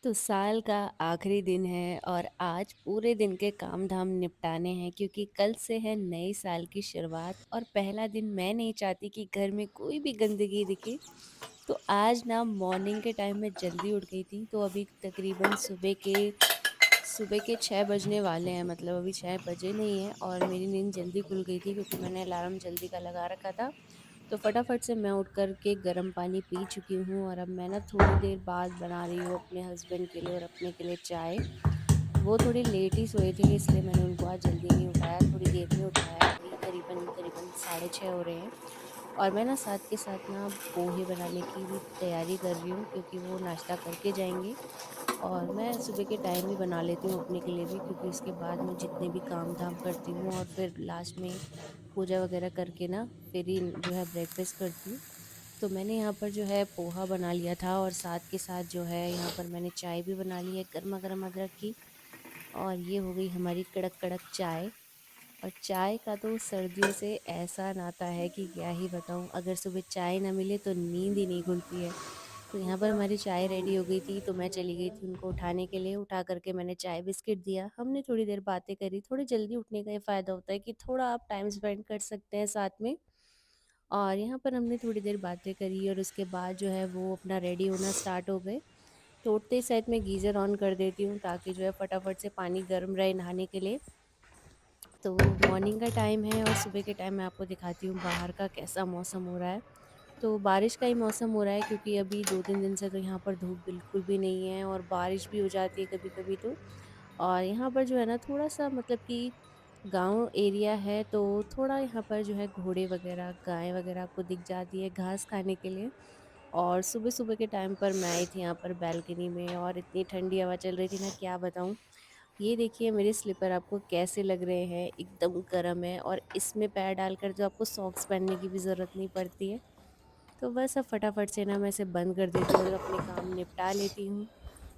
तो साल का आखिरी दिन है और आज पूरे दिन के काम धाम निपटाने हैं क्योंकि कल से है नए साल की शुरुआत और पहला दिन मैं नहीं चाहती कि घर में कोई भी गंदगी दिखे। तो आज ना मॉर्निंग के टाइम में जल्दी उठ गई थी, तो अभी तकरीबन सुबह के 6 बजने वाले हैं, मतलब अभी 6 बजे नहीं है और मेरी नींद जल्दी खुल गई थी क्योंकि मैंने अलार्म जल्दी का लगा रखा था। तो फटाफट से मैं उठ कर के गर्म पानी पी चुकी हूँ और अब मैं ना थोड़ी देर बाद बना रही हूँ अपने हस्बैंड के लिए और अपने के लिए चाय। वो थोड़े लेट ही सोए थे, इसलिए मैंने उनको आज जल्दी नहीं उठाया, थोड़ी देर में उठाया। अभी करीबन करीबन 6:30 हो रहे हैं और मैं ना साथ के साथ ना पोहे बनाने की भी तैयारी कर रही हूँ क्योंकि वो नाश्ता करके जाएंगे। और मैं सुबह के टाइम ही बना लेती हूँ अपने के लिए भी, क्योंकि उसके बाद मैं जितने भी काम धाम करती हूँ और फिर लास्ट में पूजा वगैरह करके ना फिर ही जो है ब्रेकफास्ट करती हूँ। तो मैंने यहाँ पर जो है पोहा बना लिया था और साथ के साथ जो है यहाँ पर मैंने चाय भी बना ली है गर्मा गर्म अदरक की। और ये हो गई हमारी कड़क कड़क चाय। और चाय का तो सर्दियों से ऐसा नाता है कि क्या ही बताऊँ, अगर सुबह चाय ना मिले तो नींद ही नहीं खुलती है। तो यहाँ पर हमारी चाय रेडी हो गई थी, तो मैं चली गई थी उनको उठाने के लिए। उठा करके मैंने चाय बिस्किट दिया, हमने थोड़ी देर बातें करी। थोड़ी जल्दी उठने का ये फ़ायदा होता है कि थोड़ा आप टाइम स्पेंड कर सकते हैं साथ में। और यहाँ पर हमने थोड़ी देर बातें करी और उसके बाद जो है वो अपना रेडी होना स्टार्ट हो गए। तो उठते ही साथ मैं गीज़र ऑन कर देती हूँ ताकि जो है फटाफट से पानी गर्म रहे नहाने के लिए। तो मॉर्निंग का टाइम है और सुबह के टाइम मैं आपको दिखाती हूँ बाहर का कैसा मौसम हो रहा है। तो बारिश का ही मौसम हो रहा है क्योंकि अभी 2-3 दिन से तो यहाँ पर धूप बिल्कुल भी नहीं है और बारिश भी हो जाती है कभी-कभी तो। और यहाँ पर जो है ना थोड़ा-सा मतलब कि गाँव एरिया है, तो थोड़ा यहाँ पर जो है घोड़े वगैरह, गाय वगैरह आपको दिख जाती है घास खाने के लिए। और सुबह-सुबह के टाइम पर मैं आई थी यहाँ पर बालकनी में और इतनी ठंडी हवा चल रही थी ना, क्या बताऊँ। ये देखिए मेरे स्लीपर आपको कैसे लग रहे हैं, एकदम गर्म है और इसमें पैर डालकर जो आपको सॉक्स पहनने की भी ज़रूरत नहीं पड़ती है। तो बस अब फटाफट से ना मैं इसे बंद कर देती हूँ और अपने काम निपटा लेती हूँ।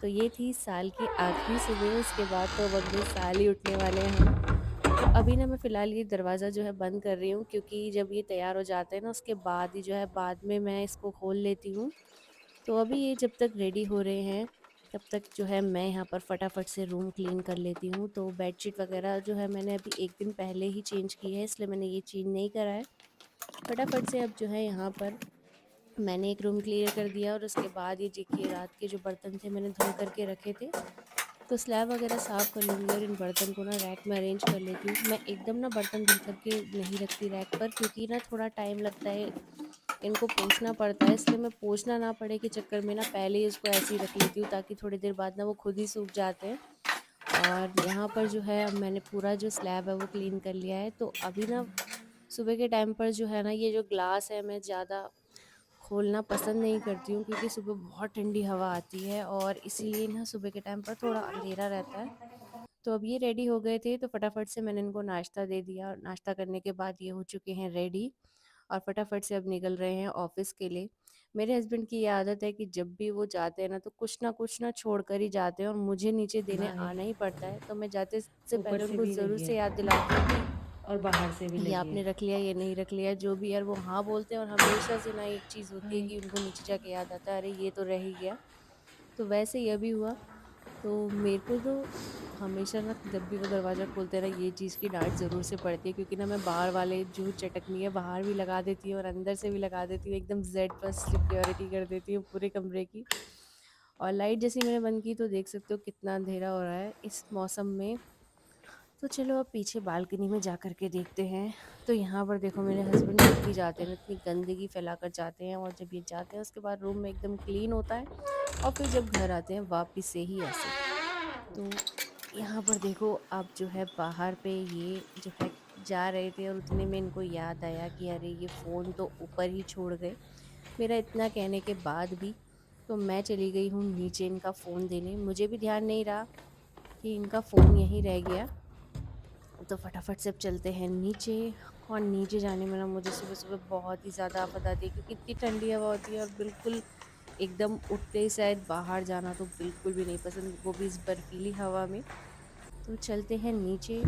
तो ये थी साल की आखिरी सुबह, उसके बाद तो अब अगले साल ही उठने वाले हैं हम। तो अभी ना मैं फ़िलहाल ये दरवाज़ा जो है बंद कर रही हूँ क्योंकि जब ये तैयार हो जाते हैं ना उसके बाद ही जो है बाद में मैं इसको खोल लेती हूँ। तो अभी ये जब तक रेडी हो रहे हैं तब तक जो है मैं यहाँ पर फटाफट से रूम क्लीन कर लेती हूँ। तो बेडशीट वगैरह जो है मैंने अभी 1 दिन पहले ही चेंज की है, इसलिए मैंने ये चेंज नहीं करा है। फटाफट से अब जो है यहाँ पर मैंने एक रूम क्लियर कर दिया और उसके बाद ये देखिए रात के जो बर्तन थे मैंने धो करके रखे थे। तो स्लैब वगैरह साफ़ कर लूँगी और इन बर्तन को ना रैक में अरेंज कर लेती हूँ। मैं एकदम ना बर्तन धुल कर के नहीं रखती रैक पर, क्योंकि ना थोड़ा टाइम लगता है, इनको पोंछना पड़ता है, इसलिए मैं पोंछना ना पड़े के चक्कर में ना पहले ही इसको ऐसे ही रख लेती हूँ ताकि थोड़ी देर बाद ना वो खुद ही सूख जाते हैं। और यहाँ पर जो है अब मैंने पूरा जो स्लैब है वो क्लीन कर लिया है। तो अभी ना सुबह के टाइम पर जो है ना ये जो ग्लास है मैं ज़्यादा खोलना पसंद नहीं करती हूँ क्योंकि सुबह बहुत ठंडी हवा आती है और इसीलिए ना सुबह के टाइम पर थोड़ा अंधेरा रहता है। तो अब ये रेडी हो गए थे तो फटाफट से मैंने इनको नाश्ता दे दिया और नाश्ता करने के बाद ये हो चुके हैं रेडी और फटाफट से अब निकल रहे हैं ऑफिस के लिए। मेरे हस्बैंड की ये आदत है कि जब भी वो जाते हैं ना तो कुछ ना छोड़ कर ही जाते हैं और मुझे नीचे देने बाय। आना ही पड़ता है। तो मैं जाते से ऊपर पहले से उनको भी ज़रूर लगी से है याद दिलाती हूँ कि और बाहर से भी ये लगी आपने है। रख लिया, ये नहीं रख लिया, जो भी है वो हाँ बोलते हैं और हमेशा से ना एक चीज़ होती है बाय। कि उनको नीचे जाके याद आता है अरे ये तो रह ही गया। तो वैसे ये भी हुआ। तो मेरे को तो हमेशा ना जब भी वो दरवाज़ा खोलते हैं ना ये चीज़ की डांट ज़रूर से पड़ती है, क्योंकि ना मैं बाहर वाले जो चटकनी है बाहर भी लगा देती हूँ और अंदर से भी लगा देती हूँ, एकदम जेड प्लस सिक्योरिटी कर देती हूँ पूरे कमरे की। और लाइट जैसी मैंने बंद की तो देख सकते हो कितना अंधेरा हो रहा है इस मौसम में। तो चलो अब पीछे बालकनी में जा कर के देखते हैं। तो यहाँ पर देखो मेरे हस्बैंड जब भी जाते हैं ना इतनी गंदगी फैला कर जाते हैं और जब ये जाते हैं उसके बाद रूम में एकदम क्लीन होता है और फिर जब घर आते हैं वापस से ही ऐसे। तो यहाँ पर देखो अब जो है बाहर पे ये जो है जा रहे थे और उतने में इनको याद आया कि अरे ये फ़ोन तो ऊपर ही छोड़ गए, मेरा इतना कहने के बाद भी। तो मैं चली गई हूँ नीचे इनका फ़ोन देने, मुझे भी ध्यान नहीं रहा कि इनका फ़ोन यहीं रह गया। तो फटाफट से अब चलते हैं नीचे। और नीचे जाने में ना मुझे सुबह सुबह बहुत ही ज़्यादा आफत आती है क्योंकि इतनी ठंडी हवा होती है और बिल्कुल एकदम उठते ही शायद बाहर जाना तो बिल्कुल भी नहीं पसंद, वो भी इस बर्फीली हवा में। तो चलते हैं नीचे।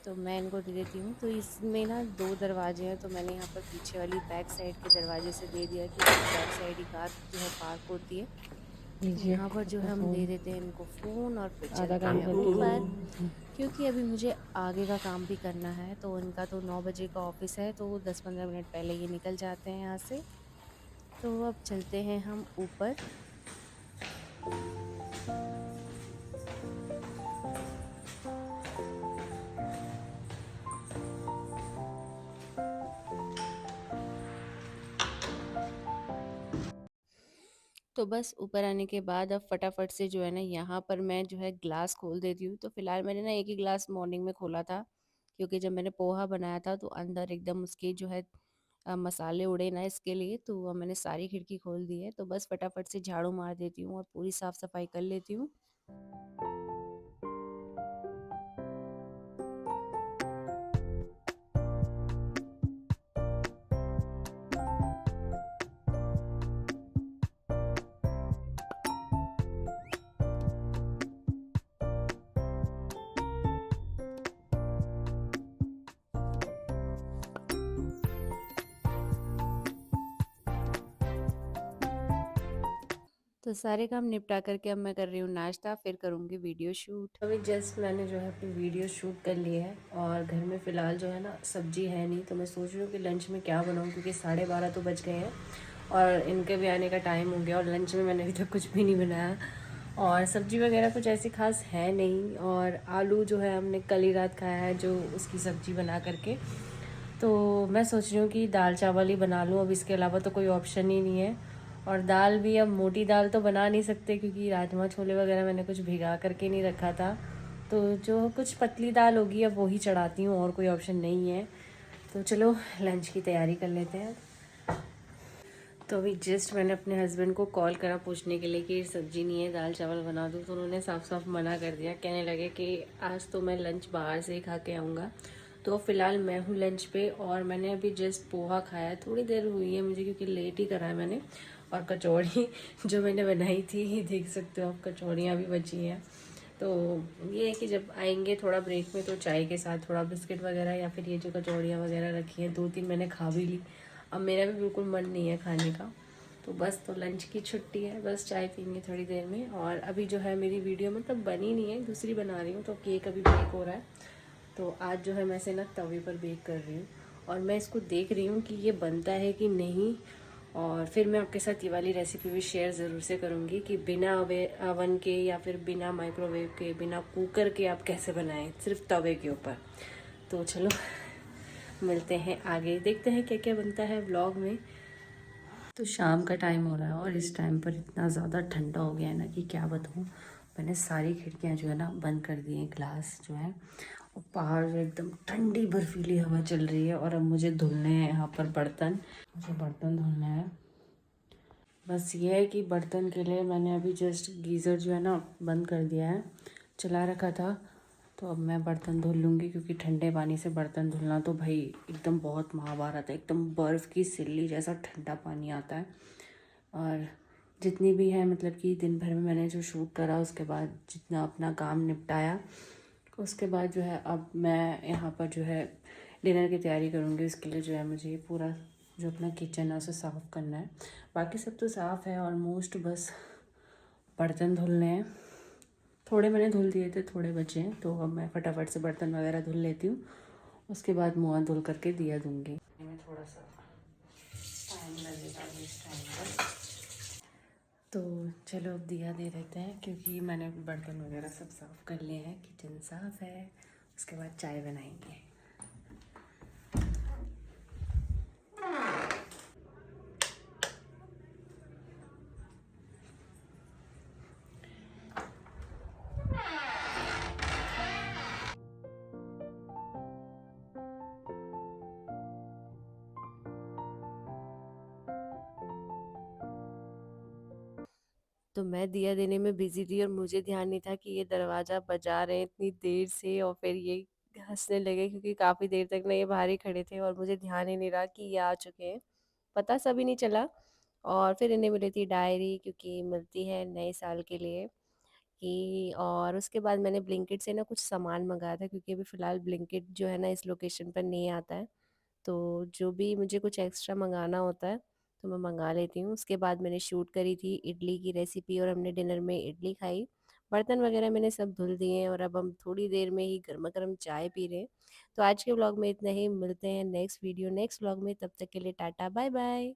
तो मैं इनको दे देती हूँ, तो इसमें ना 2 दरवाजे हैं तो मैंने यहाँ पर पीछे वाली बैक साइड के दरवाजे से दे दिया क्योंकि बैक साइड ही कार जो है पार्क होती है। लीजिए यहाँ पर जो आपका है हम दे फ़ोन। देते हैं इनको फ़ोन और फिर आधा चलते काम हैं करके ऊपर, क्योंकि अभी मुझे आगे का काम भी करना है। तो इनका तो 9 बजे का ऑफ़िस है, तो 10-15 मिनट पहले ये निकल जाते हैं यहाँ से। तो अब चलते हैं हम ऊपर। तो बस ऊपर आने के बाद अब फटाफट से जो है ना यहाँ पर मैं जो है ग्लास खोल देती हूँ। तो फिलहाल मैंने ना एक ही ग्लास मॉर्निंग में खोला था, क्योंकि जब मैंने पोहा बनाया था तो अंदर एकदम उसके जो है मसाले उड़े ना, इसके लिए तो अब मैंने सारी खिड़की खोल दी है। तो बस फटाफट से झाड़ू मार देती हूँ और पूरी साफ सफाई कर लेती हूँ। तो सारे काम निपटा करके अब मैं कर रही हूँ नाश्ता, फिर करूँगी वीडियो शूट। अभी जस्ट मैंने जो है अपनी वीडियो शूट कर ली है और घर में फ़िलहाल जो है ना सब्जी है नहीं, तो मैं सोच रही हूँ कि लंच में क्या बनाऊँ, क्योंकि 12:30 तो बज गए हैं और इनके भी आने का टाइम हो गया और लंच में मैंने अभी तक कुछ भी नहीं बनाया। और सब्जी वगैरह कुछ ऐसी खास है नहीं, और आलू जो है हमने कल ही रात खाया है, जो उसकी सब्जी बना करके। तो मैं सोच रही हूँ कि दाल चावल ही बना लूँ, अब इसके अलावा तो कोई ऑप्शन ही नहीं है। और दाल भी अब मोटी दाल तो बना नहीं सकते, क्योंकि राजमा छोले वगैरह मैंने कुछ भिगा करके नहीं रखा था। तो जो कुछ पतली दाल होगी अब वही चढ़ाती हूँ, और कोई ऑप्शन नहीं है। तो चलो लंच की तैयारी कर लेते हैं। तो अभी जस्ट मैंने अपने हस्बैंड को कॉल करा पूछने के लिए कि सब्जी नहीं है, दाल चावल बना दूँ, तो उन्होंने साफ साफ मना कर दिया। कहने लगे कि आज तो मैं लंच बाहर से ही खा के आऊँगा। तो फ़िलहाल मैं हूँ लंच पे, और मैंने अभी जस्ट पोहा खाया है, थोड़ी देर हुई है मुझे, क्योंकि लेट ही करा है मैंने। और कचौड़ी जो मैंने बनाई थी, देख सकते हो आप, कचौड़ियाँ भी बची हैं। तो ये है कि जब आएंगे थोड़ा ब्रेक में, तो चाय के साथ थोड़ा बिस्किट वगैरह, या फिर ये जो कचौड़ियाँ वगैरह रखी हैं 2-3 मैंने खा भी ली। अब मेरा भी बिल्कुल मन नहीं है खाने का। तो बस, तो लंच की छुट्टी है, बस चाय पीएंगे थोड़ी देर में। और अभी जो है मेरी वीडियो मतलब बनी नहीं है, दूसरी बना रही हूँ, तो केक अभी बेक हो रहा है। तो आज जो है मैं इसे ना तवे पर बेक कर रही हूँ, और मैं इसको देख रही हूँ कि ये बनता है कि नहीं। और फिर मैं आपके साथ ये वाली रेसिपी भी शेयर ज़रूर से करूँगी कि बिना अवन के, या फिर बिना माइक्रोवेव के, बिना कुकर के आप कैसे बनाएं सिर्फ तवे के ऊपर। तो चलो मिलते हैं आगे, देखते हैं क्या क्या बनता है व्लॉग में। तो शाम का टाइम हो रहा है और इस टाइम पर इतना ज़्यादा ठंडा हो गया है ना कि क्या बताऊँ। मैंने सारी खिड़कियाँ जो है ना बंद कर दी हैं, ग्लास जो है। और बाहर जो एकदम ठंडी बर्फीली हवा चल रही है, और अब मुझे धुलने हैं यहाँ पर बर्तन। मुझे बर्तन धुलने हैं। बस ये है कि बर्तन के लिए मैंने अभी जस्ट गीज़र जो है ना बंद कर दिया है, चला रखा था। तो अब मैं बर्तन धुल लूँगी, क्योंकि ठंडे पानी से बर्तन धुलना तो भाई एकदम बहुत महाभारत है। एकदम बर्फ़ की सिल्ली जैसा ठंडा पानी आता है। और जितनी भी है, मतलब कि दिन भर में मैंने जो शूट करा, उसके बाद जितना अपना काम निपटाया, उसके बाद जो है अब मैं यहाँ पर जो है डिनर की तैयारी करूँगी। उसके लिए जो है मुझे ये पूरा जो अपना किचन है उसे साफ़ करना है। बाकी सब तो साफ़ है ऑलमोस्ट, बस बर्तन धुलने हैं। थोड़े मैंने धुल दिए थे, थोड़े बचे हैं, तो अब मैं फटाफट से बर्तन वगैरह धुल लेती हूँ। उसके बाद मुँह हाथ धुल करके दिया दूँगी। मैं थोड़ा सा टाइम लगेगा अभी इस टाइम पर। तो चलो अब दिया दे देते हैं, क्योंकि मैंने बर्तन वगैरह सब साफ़ कर लिए हैं, किचन साफ़ है। उसके बाद चाय बनाएंगे। तो मैं दिया देने में बिज़ी थी, और मुझे ध्यान नहीं था कि ये दरवाज़ा बजा रहे हैं इतनी देर से, और फिर ये हँसने लगे, क्योंकि काफ़ी देर तक ना ये बाहर ही खड़े थे और मुझे ध्यान ही नहीं रहा कि ये आ चुके हैं। पता सभी नहीं चला। और फिर इन्हें मिली थी डायरी, क्योंकि मिलती है नए साल के लिए कि। और उसके बाद मैंने ब्लिंकिट से ना कुछ सामान मंगाया था, क्योंकि अभी फ़िलहाल ब्लिंकिट जो है ना इस लोकेशन पर नहीं आता है। तो जो भी मुझे कुछ एक्स्ट्रा मंगाना होता है, तो मैं मंगा लेती हूँ। उसके बाद मैंने शूट करी थी इडली की रेसिपी और हमने डिनर में इडली खाई। बर्तन वगैरह मैंने सब धुल दिए हैं और अब हम थोड़ी देर में ही गर्मा-गर्म चाय पी रहे हैं। तो आज के व्लॉग में इतना ही, मिलते हैं नेक्स्ट व्लॉग में, तब तक के लिए टाटा बाय बाय।